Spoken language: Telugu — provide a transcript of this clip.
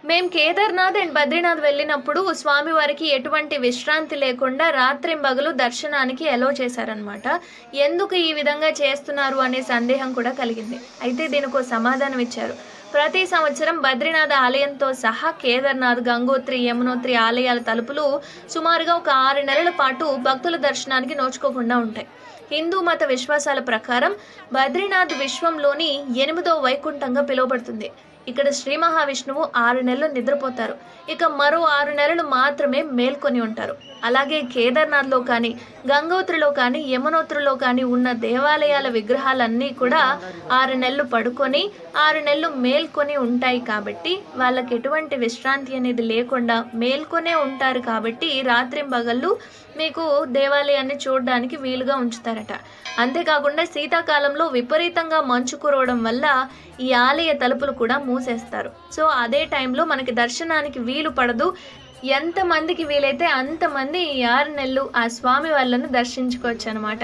మేము కేదార్నాథ్ అండ్ బద్రీనాథ్ వెళ్ళినప్పుడు స్వామివారికి ఎటువంటి విశ్రాంతి లేకుండా రాత్రింబగలు దర్శనానికి ఎలో చేశారనమాట. ఎందుకు ఈ విధంగా చేస్తున్నారు అనే సందేహం కూడా కలిగింది. అయితే దీనికో సమాధానం ఇచ్చారు. ప్రతి సంవత్సరం బద్రీనాథ్ ఆలయంతో సహా కేదార్నాథ్, గంగోత్రి, యమునోత్రి ఆలయాల తలుపులు సుమారుగా ఒక 6 నెలల పాటు భక్తుల దర్శనానికి నోచుకోకుండా ఉంటాయి. హిందూ మత విశ్వాసాల ప్రకారం బద్రీనాథ్ విశ్వంలోని 8వ వైకుంఠంగా పిలువబడుతుంది. ఇక్కడ శ్రీ మహావిష్ణువు 6 నెలలు నిద్రపోతారు. ఇక మరో 6 నెలలు మాత్రమే మేల్కొని ఉంటారు. అలాగే కేదార్నాథ్లో కానీ, గంగోత్రిలో కానీ, యమునోత్రిలో కానీ ఉన్న దేవాలయాల విగ్రహాలన్నీ కూడా 6 నెలలు పడుకొని 6 నెలలు మేల్కొని ఉంటాయి. కాబట్టి వాళ్ళకి ఎటువంటి విశ్రాంతి అనేది లేకుండా మేల్కొనే ఉంటారు. కాబట్టి రాత్రింబగళ్ళు మీకు దేవాలయాన్ని చూడడానికి వీలుగా ఉంచుతారట. అంతేకాకుండా శీతాకాలంలో విపరీతంగా మంచు కురవడం వల్ల ఈ ఆలయ తలుపులు కూడా మూసేస్తారు. సో అదే టైంలో మనకి దర్శనానికి వీలు పడదు. ఎంతమందికి వీలైతే అంతమంది ఈ 6 నెలలు ఆ స్వామి వాళ్ళను దర్శించుకోవచ్చు అనమాట.